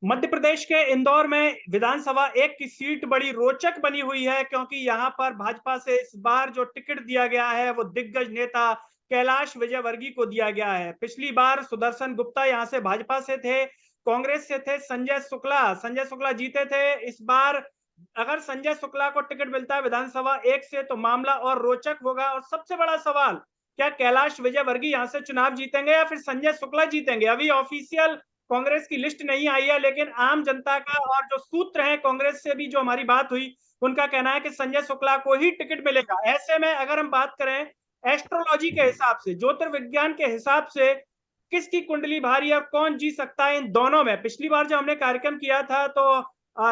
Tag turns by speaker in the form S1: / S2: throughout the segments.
S1: मध्य प्रदेश के इंदौर में विधानसभा एक की सीट बड़ी रोचक बनी हुई है, क्योंकि यहाँ पर भाजपा से इस बार जो टिकट दिया गया है वो दिग्गज नेता कैलाश विजयवर्गीय को दिया गया है। पिछली बार सुदर्शन गुप्ता यहाँ से भाजपा से थे, कांग्रेस से थे संजय शुक्ला जीते थे। इस बार अगर संजय शुक्ला को टिकट मिलता है विधानसभा एक से तो मामला और रोचक होगा। और सबसे बड़ा सवाल, क्या कैलाश विजयवर्गीय यहाँ से चुनाव जीतेंगे या फिर संजय शुक्ला जीतेंगे? अभी ऑफिशियल कांग्रेस की लिस्ट नहीं आई है, लेकिन आम जनता का और जो सूत्र हैं कांग्रेस से भी जो हमारी बात हुई, उनका कहना है कि संजय शुक्ला को ही टिकट मिलेगा। ऐसे में अगर हम बात करें एस्ट्रोलॉजी के हिसाब से, ज्योतिर्विज्ञान के हिसाब से, किसकी कुंडली भारी है और कौन जीत सकता है इन दोनों में? पिछली बार जब हमने कार्यक्रम किया था तो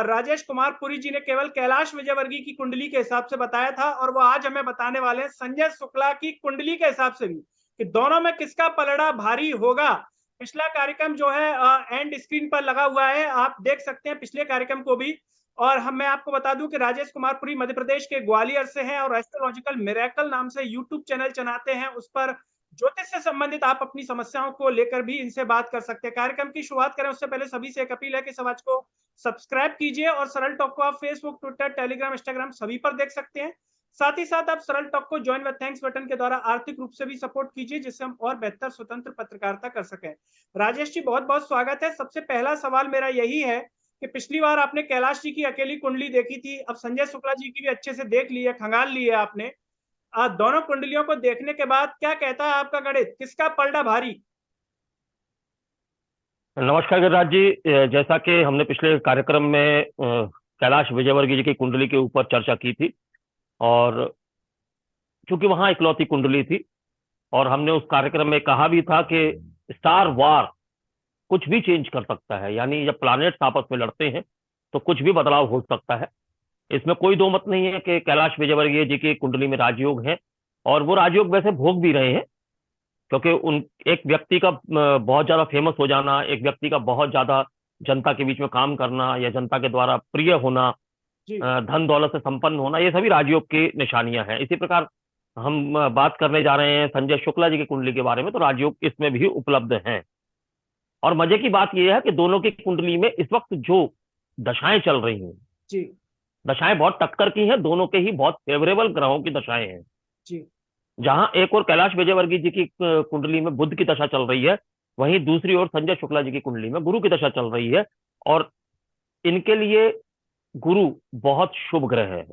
S1: राजेश कुमार पुरी जी ने केवल कैलाश विजयवर्गीय की कुंडली के हिसाब से बताया था, और वो आज हमें बताने वाले हैं संजय शुक्ला की कुंडली के हिसाब से भी कि दोनों में किसका पलड़ा भारी होगा। पिछला कार्यक्रम जो है एंड स्क्रीन पर लगा हुआ है, आप देख सकते हैं पिछले कार्यक्रम को भी। और हम मैं आपको बता दूं कि राजेश कुमार पुरी मध्य प्रदेश के ग्वालियर से हैं और एस्ट्रोलॉजिकल मिरेकल नाम से यूट्यूब चैनल चलाते हैं। उस पर ज्योतिष से संबंधित आप अपनी समस्याओं को लेकर भी इनसे बात कर सकते हैं। कार्यक्रम की शुरुआत करें उससे पहले सभी से एक अपील है कि समाज को सब्सक्राइब कीजिए, और सरल टॉक को आप फेसबुक, ट्विटर, टेलीग्राम, इंस्टाग्राम सभी पर देख सकते हैं। साथ ही साथ आप सरल टॉक को ज्वाइन विद थैंक्स बटन के द्वारा आर्थिक रूप से भी सपोर्ट कीजिए, जिससे हम और बेहतर स्वतंत्र पत्रकारिता कर सकें। राजेश जी, बहुत बहुत स्वागत है। सबसे पहला सवाल मेरा यही है कि पिछली बार आपने कैलाश जी की अकेली कुंडली देखी थी, अब संजय शुक्ला जी की भी अच्छे से देख ली है, खंगाल ली है आपने। दोनों कुंडलियों को देखने के बाद क्या कहता है आपका गणित, किसका पलड़ा भारी?
S2: नमस्कार गिरिराज जी। जैसा कि हमने पिछले कार्यक्रम में कैलाश विजयवर्गीय जी की कुंडली के ऊपर चर्चा की थी, और चूंकि वहां इकलौती कुंडली थी, और हमने उस कार्यक्रम में कहा भी था कि स्टार वार कुछ भी चेंज कर सकता है, यानी जब प्लैनेट्स आपस में लड़ते हैं तो कुछ भी बदलाव हो सकता है। इसमें कोई दो मत नहीं है कि कैलाश विजयवर्गीय जी की कुंडली में राजयोग है, और वो राजयोग वैसे भोग भी रहे हैं, क्योंकि उन एक व्यक्ति का बहुत ज्यादा फेमस हो जाना, एक व्यक्ति का बहुत ज्यादा जनता के बीच में काम करना या जनता के द्वारा प्रिय होना,
S1: जी
S2: धन दौलत से संपन्न होना, ये सभी राजयोग की निशानियां हैं। इसी प्रकार हम बात करने जा रहे हैं संजय शुक्ला जी की कुंडली के बारे में, तो राजयोग इसमें भी उपलब्ध हैं। और मजे की बात यह है कि दोनों की कुंडली में इस वक्त जो दशाएं चल रही हैं,
S1: जी
S2: दशाएं बहुत टक्कर की हैं, दोनों के ही बहुत फेवरेबल ग्रहों की दशाएं हैं।
S1: जी
S2: जहां एक और कैलाश विजयवर्गीय जी की कुंडली में बुध की दशा चल रही है, वहीं दूसरी ओर संजय शुक्ला जी की कुंडली में गुरु की दशा चल रही है। और इनके लिए गुरु बहुत शुभ ग्रह है।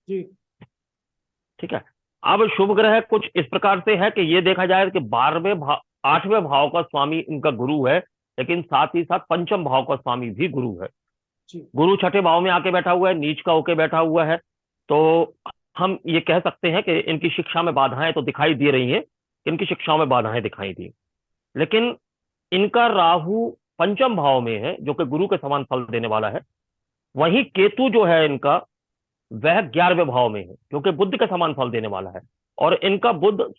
S1: जी
S2: ठीक है। अब शुभ ग्रह कुछ इस प्रकार से है कि ये देखा जाए कि 8वें भाव का स्वामी इनका गुरु है, लेकिन साथ ही साथ पंचम भाव का स्वामी भी गुरु है।
S1: जी
S2: गुरु छठे भाव में आके बैठा हुआ है, नीच का होके बैठा हुआ है। तो हम ये कह सकते हैं कि इनकी शिक्षा में बाधाएं तो दिखाई दे रही हैं, इनकी शिक्षाओं में बाधाएं दिखाई दी, लेकिन इनका राहु पंचम भाव में है, जो कि गुरु के समान फल देने वाला है। वहीं केतु जो है इनका, वह 11वें भाव में है, जो कि बुध के समान फल देने वाला है। और इनका बुध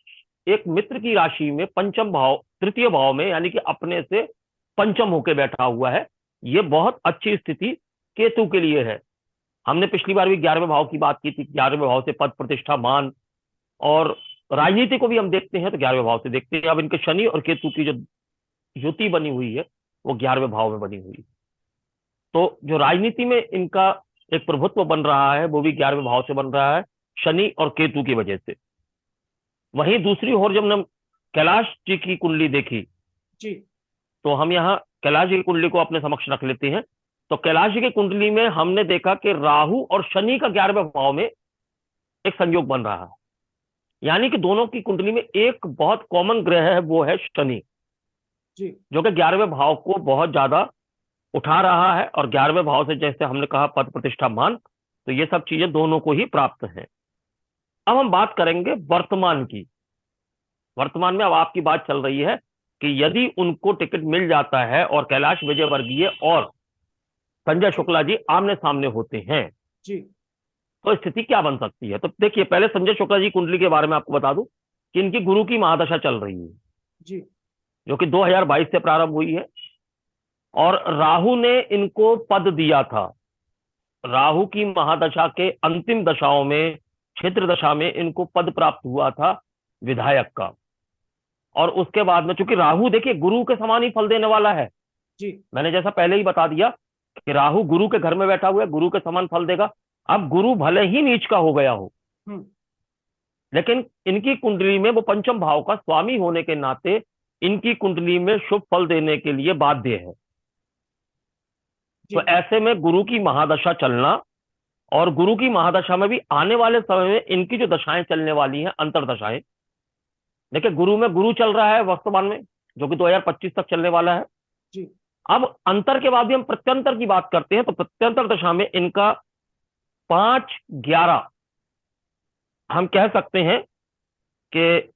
S2: एक मित्र की राशि में पंचम भाव, तृतीय भाव में, यानी कि अपने से पंचम होके बैठा हुआ है। ये बहुत अच्छी स्थिति केतु के लिए है। हमने पिछली बार भी 11वें भाव की बात की थी। 11वें भाव से पद, प्रतिष्ठा, मान और राजनीति को भी हम देखते हैं तो 11वें भाव से देखते हैं। अब इनके शनि और केतु की जो युति बनी हुई है, वो 11वें भाव में बनी हुई है। तो जो राजनीति में इनका एक प्रभुत्व बन रहा है, वो भी 11वें भाव से बन रहा है, शनि और केतु की वजह से। वहीं दूसरी ओर जब हम कैलाश जी की कुंडली देखी,
S1: जी
S2: तो हम यहाँ कैलाश जी की कुंडली को अपने समक्ष रख लेते हैं। तो कैलाश जी की कुंडली में हमने देखा कि राहु और शनि का 11वें भाव में एक संयोग बन रहा है, यानी कि दोनों की कुंडली में एक बहुत कॉमन ग्रह है, वो है शनि,
S1: जी
S2: जो कि 11वें भाव को बहुत ज्यादा उठा रहा है। और 11वें भाव से, जैसे हमने कहा, पद, प्रतिष्ठा, मान, तो ये सब चीजें दोनों को ही प्राप्त हैं। अब हम बात करेंगे वर्तमान की। वर्तमान में अब आपकी बात चल रही है कि यदि उनको टिकट मिल जाता है और कैलाश विजयवर्गीय और संजय
S1: जी
S2: शुक्ला जी आमने सामने होते हैं,
S1: जी
S2: तो स्थिति क्या बन सकती है। तो देखिए, पहले संजय शुक्ला जी कुंडली के बारे में आपको बता दूं कि इनकी गुरु की महादशा चल रही है,
S1: जी
S2: जो कि 2022 से प्रारंभ हुई है। और राहु ने इनको पद दिया था। राहु की महादशा के अंतिम दशाओं में, क्षेत्र दशा में, इनको पद प्राप्त हुआ था विधायक का। और उसके बाद में, चूंकि राहु देखिए गुरु के समान ही फल देने वाला है,
S1: जी
S2: मैंने जैसा पहले ही बता दिया कि राहु गुरु के घर में बैठा हुआ है, गुरु के समान फल देगा। अब गुरु भले ही नीच का हो गया हो,
S1: हम्म
S2: लेकिन इनकी कुंडली में वो पंचम भाव का स्वामी होने के नाते इनकी कुंडली में शुभ फल देने के लिए बाध्य है। तो
S1: जी
S2: ऐसे में गुरु की महादशा चलना, और गुरु की महादशा में भी आने वाले समय में इनकी जो दशाएं चलने वाली हैं, अंतरदशाएं, देखिए गुरु में गुरु चल रहा है वर्तमान में, जो कि 2025 तक चलने वाला है।
S1: जी
S2: अब अंतर के बाद भी हम प्रत्यंतर की बात करते हैं, तो प्रत्यंतर दशा में इनका 5-11 हम कह सकते हैं कि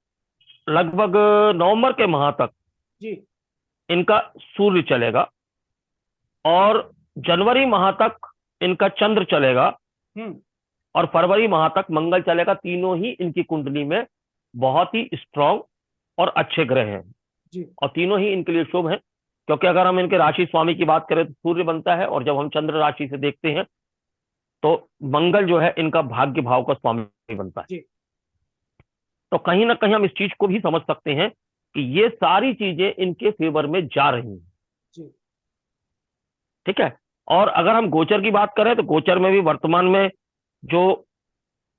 S2: लगभग नवंबर के माह तक
S1: जी
S2: इनका सूर्य चलेगा, और जनवरी माह तक इनका चंद्र चलेगा,
S1: हम्म
S2: और फरवरी माह तक मंगल चलेगा। तीनों ही इनकी कुंडली में बहुत ही स्ट्रांग और अच्छे ग्रह हैं,
S1: जी
S2: और तीनों ही इनके लिए शुभ हैं। क्योंकि अगर हम इनके राशि स्वामी की बात करें तो सूर्य बनता है, और जब हम चंद्र राशि से देखते हैं तो मंगल जो है इनका भाग्य भाव का स्वामी बनता है।
S1: जी
S2: तो कहीं ना कहीं हम इस चीज को भी समझ सकते हैं कि ये सारी चीजें इनके फेवर में जा रही हैं।
S1: जी
S2: ठीक है। और अगर हम गोचर की बात करें तो गोचर में भी वर्तमान में जो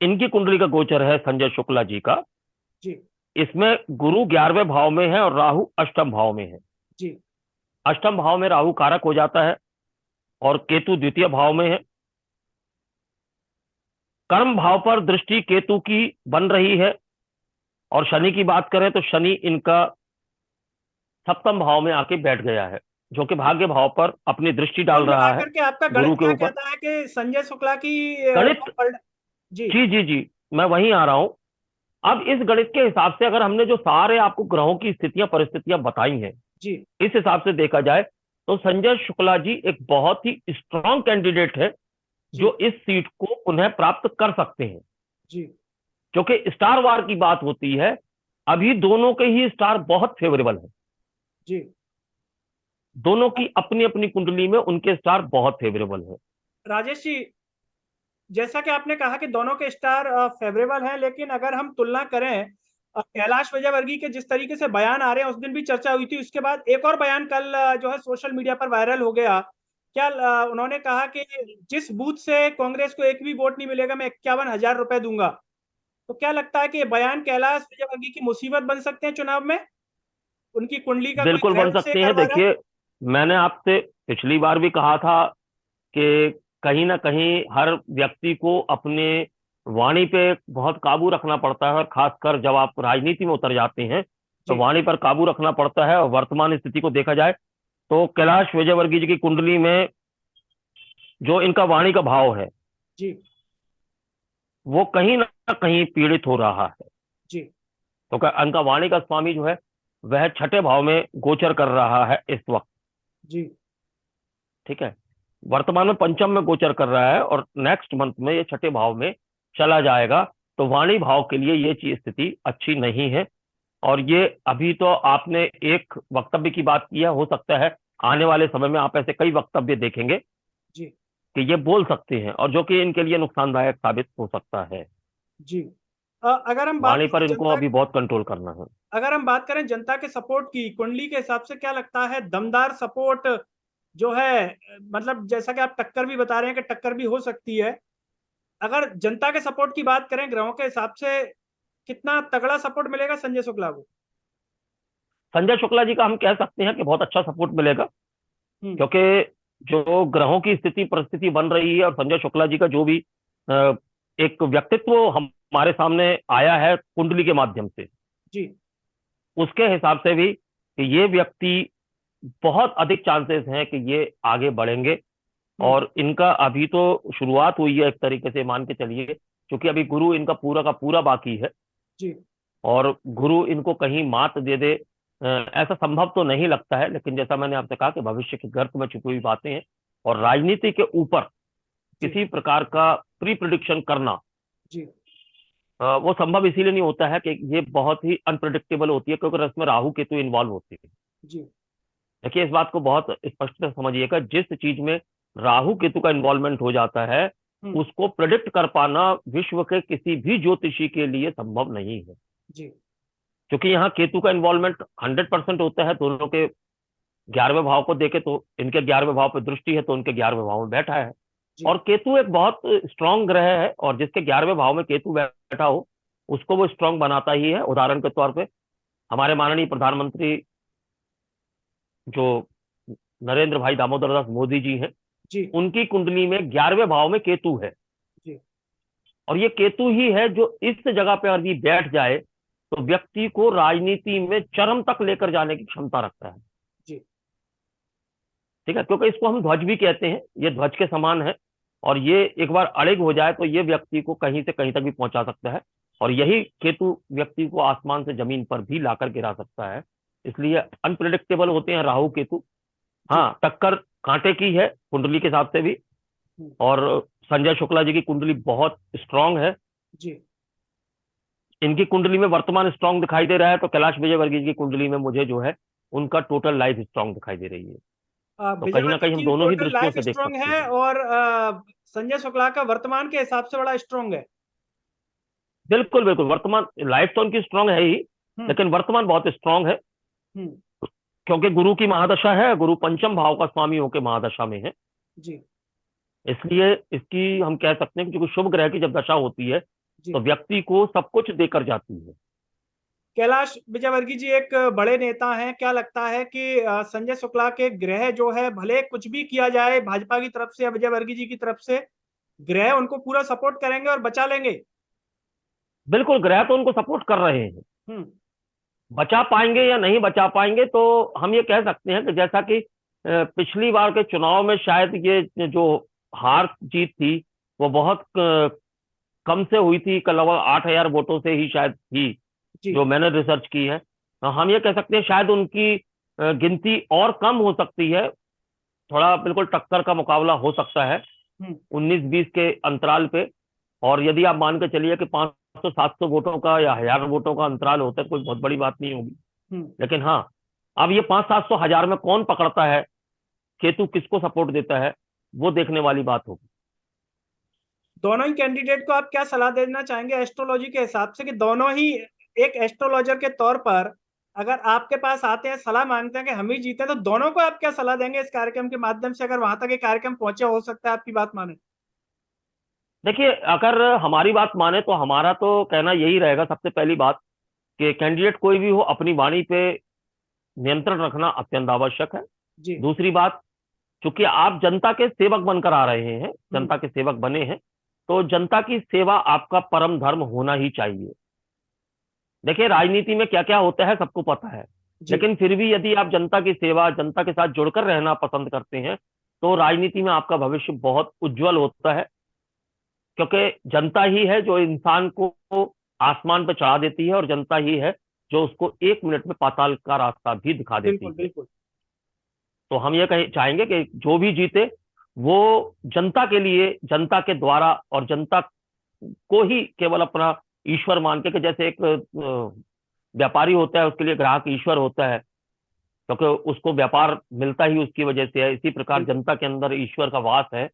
S2: इनकी कुंडली का गोचर है संजय शुक्ला जी का,
S1: जी
S2: इसमें गुरु 11वें भाव में है और राहु अष्टम भाव में है।
S1: जी
S2: अष्टम भाव में राहु कारक हो जाता है, और केतु द्वितीय भाव में है। कर्म भाव पर दृष्टि केतु की बन रही है, और शनि की बात करें तो शनि इनका सप्तम भाव में आके बैठ गया है, जो कि भाग्य भाव पर अपनी दृष्टि डाल
S1: कुल
S2: रहा है
S1: मिलाकर के आपका
S2: गुरु
S1: गणित
S2: के
S1: क्या
S2: ऊपर।
S1: कहता है कि संजय शुक्ला की
S2: गणित,
S1: जी
S2: जी जी जी, मैं वहीं आ रहा हूं। अब इस गणित के हिसाब से अगर हमने जो सारे आपको ग्रहों की स्थितियां परिस्थितियां बताई हैं,
S1: जी
S2: इस हिसाब से देखा जाए तो संजय शुक्ला जी एक बहुत ही स्ट्रांग कैंडिडेट है
S1: जी
S2: जो इस सीट को पुनः प्राप्त कर सकते हैं।
S1: जी
S2: क्योंकि स्टार वार की बात होती है, अभी दोनों के ही स्टार बहुत फेवरेबल है।
S1: जी
S2: दोनों की अपनी अपनी कुंडली में उनके स्टार बहुत फेवरेबल है।
S1: राजेश जी, जैसा कि आपने कहा कि दोनों के स्टार फेवरेबल हैं, लेकिन अगर हम तुलना करें कैलाश विजयवर्गीय के जिस तरीके से बयान आ रहे हैं, उस दिन भी चर्चा हुई थी, उसके बाद एक और बयान कल जो है सोशल मीडिया पर वायरल हो गया। क्या उन्होंने कहा कि जिस बूथ से कांग्रेस को एक भी वोट नहीं मिलेगा मैं 51,000 रुपए दूंगा। तो क्या लगता है कि ये बयान कैलाश विजयवर्गीय की मुसीबत बन सकते हैं चुनाव में? उनकी कुंडली का कोई
S2: बिल्कुल
S1: ग्रह
S2: बन
S1: उनसे
S2: सकते हैं।
S1: करवा रहा है?
S2: देखिए, मैंने आपसे पिछली बार भी कहा था कि कहीं ना कहीं हर व्यक्ति को अपने वाणी पे बहुत काबू रखना पड़ता है, और खासकर जब आप राजनीति में उतर जाते हैं तो
S1: जी
S2: वाणी पर काबू रखना पड़ता है। और वर्तमान स्थिति को देखा जाए तो कैलाश विजयवर्गीय जी की कुंडली में जो इनका वाणी का भाव है,
S1: जी
S2: वो कहीं ना कहीं पीड़ित हो रहा है।
S1: जी
S2: तो इनका वाणी का स्वामी जो है वह छठे भाव में गोचर कर रहा है इस वक्त।
S1: जी
S2: ठीक है। वर्तमान में पंचम में गोचर कर रहा है, और नेक्स्ट मंथ में ये छठे भाव में चला जाएगा। तो वाणी भाव के लिए ये चीज स्थिति अच्छी नहीं है। और ये अभी तो आपने एक वक्तव्य की बात की है, हो सकता है आने वाले समय में आप ऐसे कई वक्तव्य देखेंगे
S1: जी
S2: कि ये बोल सकते हैं, और जो कि इनके लिए नुकसानदायक साबित हो सकता है।
S1: जी अगर हम बात
S2: वाणी पर
S1: करें
S2: इनको
S1: जनता
S2: अभी बहुत कंट्रोल करना है।
S1: अगर हम बात करें जनता के सपोर्ट की, कुंडली के हिसाब से क्या लगता है दमदार सपोर्ट जो है, मतलब जैसा कि आप टक्कर भी बता रहे हैं कि टक्कर भी हो सकती है। अगर जनता के सपोर्ट की बात करें ग्रहों के हिसाब से, कितना तगड़ा सपोर्ट मिलेगा संजय शुक्ला को?
S2: संजय शुक्ला जी का हम कह सकते हैं कि बहुत अच्छा सपोर्ट मिलेगा।
S1: हम्म
S2: क्योंकि जो ग्रहों की स्थिति परिस्थिति बन रही है, और संजय शुक्ला जी का जो भी अ, एक व्यक्तित्व हमारे सामने आया है कुंडली के माध्यम से,
S1: जी
S2: उसके हिसाब से भी कि ये व्यक्ति बहुत अधिक चांसेस हैं कि ये आगे बढ़ेंगे।
S1: हम्म
S2: और इनका अभी तो शुरुआत हुई है एक तरीके से मान के चलिए, क्योंकि अभी गुरु इनका पूरा का पूरा बाकी है,
S1: जी
S2: और गुरु इनको कहीं मात दे दे ऐसा संभव तो नहीं लगता है। लेकिन जैसा मैंने आपसे कहा कि भविष्य के गर्त में छुपी हुई बातें हैं, और राजनीति के ऊपर
S1: जी
S2: किसी प्रकार का प्री प्रिडिक्शन करना
S1: जी
S2: वो संभव इसीलिए नहीं होता है कि ये बहुत ही अनप्रिडिक्टेबल होती है, क्योंकि इसमें राहु केतु इन्वॉल्व होती है।
S1: जी
S2: देखिए, इस बात को बहुत स्पष्ट से समझिएगा, जिस चीज में राहु केतु का इन्वॉल्वमेंट हो जाता है
S1: हम्म
S2: उसको प्रेडिक्ट कर पाना विश्व के किसी भी ज्योतिषी के लिए संभव नहीं है।
S1: जी
S2: क्योंकि यहाँ केतु का इन्वॉल्वमेंट 100% होता है दोनों के 11वें भाव को देखे तो इनके 11वें भाव पे दृष्टि है, तो उनके 11वें भाव में बैठा है।
S1: जी
S2: और केतु एक बहुत स्ट्रांग ग्रह है, और जिसके 11वें भाव में केतु बैठा हो उसको वो स्ट्रांग बनाता ही है। उदाहरण के तौर पे हमारे माननीय प्रधानमंत्री जो नरेंद्र भाई दामोदर दास मोदी जी हैं,
S1: जी
S2: उनकी कुंडली में 11वें भाव में केतु है।
S1: जी
S2: और ये केतु ही है जो इस जगह पे अगर बैठ जाए तो व्यक्ति को राजनीति में चरम तक लेकर जाने की क्षमता रखता है।
S1: जी
S2: ठीक है, क्योंकि इसको हम ध्वज भी कहते हैं, ये ध्वज के समान है। और ये एक बार अड़िग हो जाए तो ये व्यक्ति को कहीं से कहीं तक भी पहुंचा सकता है। और यही केतु व्यक्ति को आसमान से जमीन पर भी लाकर गिरा सकता है। इसलिए अनप्रिडिक्टेबल होते हैं राहु केतु।
S1: जी
S2: हाँ, टक्कर कांटे की है कुंडली के हिसाब से भी।
S1: हम्म,
S2: और संजय शुक्ला जी की कुंडली बहुत स्ट्रांग है।
S1: जी
S2: इनकी कुंडली में वर्तमान स्ट्रांग दिखाई दे रहा है, तो कैलाश विजयवर्गीय की कुंडली में मुझे जो है उनका टोटल लाइफ स्ट्रांग दिखाई दे रही है। तो कहीं ना
S1: विजयवर्गीय
S2: कहीं हम
S1: की
S2: दोनों ही
S1: टोटल
S2: दृष्टियों
S1: लाइफ
S2: से देख
S1: स्ट्रांग
S2: सकते
S1: है,
S2: हैं।
S1: और संजय शुक्ला का वर्तमान के हिसाब से बड़ा स्ट्रांग है।
S2: बिल्कुल बिल्कुल, वर्तमान लाइफ तो उनकी स्ट्रांग है ही,
S1: हम्म
S2: लेकिन वर्तमान बहुत स्ट्रांग है।
S1: हम्म
S2: क्योंकि गुरु की महादशा है, गुरु पंचम भाव का स्वामी होकर महादशा में है।
S1: जी
S2: इसलिए इसकी हम कह सकते हैं कि क्योंकि शुभ ग्रह की जब दशा होती है तो
S1: जी
S2: व्यक्ति को सब कुछ देकर जाती है।
S1: कैलाश विजयवर्गीय जी एक बड़े नेता हैं, क्या लगता है कि संजय शुक्ला के ग्रह जो है, भले कुछ भी किया जाए भाजपा की तरफ से या विजयवर्गीय जी की तरफ से, ग्रह उनको पूरा सपोर्ट करेंगे और बचा लेंगे?
S2: बिल्कुल, ग्रह तो उनको सपोर्ट कर रहे हैं।
S1: हम्म
S2: बचा पाएंगे या नहीं बचा पाएंगे तो हम ये कह सकते हैं कि जैसा कि पिछली बार के चुनाव में शायद ये जो हार जीत थी वो बहुत कम से हुई थी, लगभग 8,000 वोटों से ही शायद थी,
S1: जी
S2: जो मैंने रिसर्च की है। हम ये कह सकते हैं शायद उनकी गिनती और कम हो सकती है। थोड़ा बिल्कुल टक्कर का मुकाबला हो सकता है
S1: हम्म
S2: 19-20 के अंतराल पे। और यदि आप मान के चलिए कि 500-700 वोटों का या 1,000 वोटों का अंतराल होता है, कोई बहुत बड़ी बात नहीं होगी।
S1: हम्म
S2: लेकिन हाँ, अब ये 500-700 हजार में कौन पकड़ता है, केतु किसको सपोर्ट देता है, वो देखने वाली बात होगी।
S1: दोनों ही कैंडिडेट को आप क्या सलाह देना चाहेंगे एस्ट्रोलॉजी के हिसाब से, कि दोनों ही एक एस्ट्रोलॉजर के तौर पर अगर आपके पास आते हैं, सलाह मांगते हैं कि हम ही जीते, तो दोनों को आप क्या सलाह देंगे इस कार्यक्रम के माध्यम से? अगर वहां तक ये कार्यक्रम पहुंचे, हो सकता है आपकी बात माने।
S2: देखिए, अगर हमारी बात माने तो हमारा तो कहना यही रहेगा, सबसे पहली बात कि कैंडिडेट कोई भी हो अपनी वाणी पे नियंत्रण रखना अत्यंत आवश्यक है।
S1: जी
S2: दूसरी बात, चूंकि आप जनता के सेवक बनकर आ रहे हैं,
S1: हम्म
S2: जनता के सेवक बने हैं, तो जनता की सेवा आपका परम धर्म होना ही चाहिए। देखिए, राजनीति में क्या क्या होता है सबको पता है,
S1: जी
S2: लेकिन फिर भी यदि आप जनता की सेवा, जनता के साथ जुड़कर रहना पसंद करते हैं तो राजनीति में आपका भविष्य बहुत उज्जवल होता है। क्योंकि जनता ही है जो इंसान को आसमान पर चढ़ा देती है, और जनता ही है जो उसको 1 मिनट में पाताल का रास्ता भी दिखा देती
S1: बिल्कुल
S2: है।
S1: बिल्कुल
S2: तो हम ये चाहेंगे कि जो भी जीते वो जनता के लिए, जनता के द्वारा, और जनता को ही केवल अपना ईश्वर मान के, कि जैसे एक व्यापारी होता है उसके लिए ग्राहक ईश्वर होता है, क्योंकि उसको व्यापार मिलता ही उसकी वजह से है, इसी प्रकार
S1: बिल्कुल
S2: जनता के अंदर ईश्वर का वास है।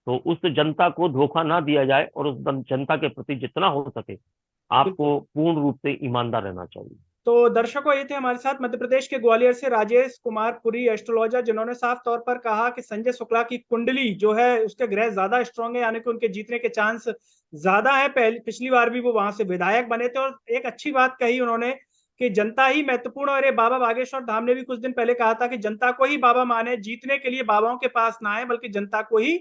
S2: तो उस जनता को धोखा ना दिया जाए, और उस जनता के प्रति जितना हो सके
S1: बिल्कुल।
S2: आपको पूर्ण रूप से ईमानदार रहना चाहिए।
S1: तो दर्शकों, ये थे हमारे साथ मध्य प्रदेश के ग्वालियर से राजेश कुमार पुरी, एस्ट्रोलॉजर, जिन्होंने साफ तौर पर कहा कि संजय शुक्ला की कुंडली जो है उसके ग्रह ज्यादा स्ट्रांग है, यानी कि उनके जीतने के चांस ज्यादा है। पिछली बार भी वो वहां से विधायक बने थे। और एक अच्छी बात कही उन्होंने कि जनता ही महत्वपूर्ण। और ये बाबा बागेश्वर धाम ने भी कुछ दिन पहले कहा था कि जनता को ही बाबा माने, जीतने के लिए बाबाओं के पास ना आए, बल्कि जनता को ही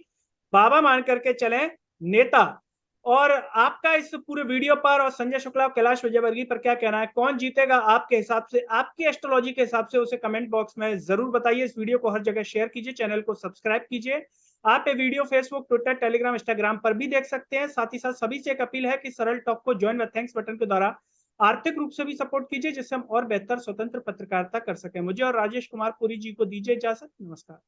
S1: बाबा मान करके चले नेता। और आपका इस पूरे वीडियो पर और संजय शुक्ला और कैलाश विजयवर्गीय पर क्या कहना है? कौन जीतेगा आपके हिसाब से, आपकी एस्ट्रोलॉजी के हिसाब से? उसे कमेंट बॉक्स में जरूर बताइए। इस वीडियो को हर जगह शेयर कीजिए, चैनल को सब्सक्राइब कीजिए। आप ये video Facebook, Twitter, Telegram, Instagram पर भी देख सकते हैं। साथ ही साथ सभी से एक अपील है कि सरल टॉक को ज्वाइन व थैंक्स बटन के द्वारा आर्थिक रूप से भी सपोर्ट कीजिए, जिससे हम और बेहतर स्वतंत्र पत्रकारिता कर सकें। मुझे और राजेश कुमार पुरी जी को दीजिए इजाजत। नमस्कार।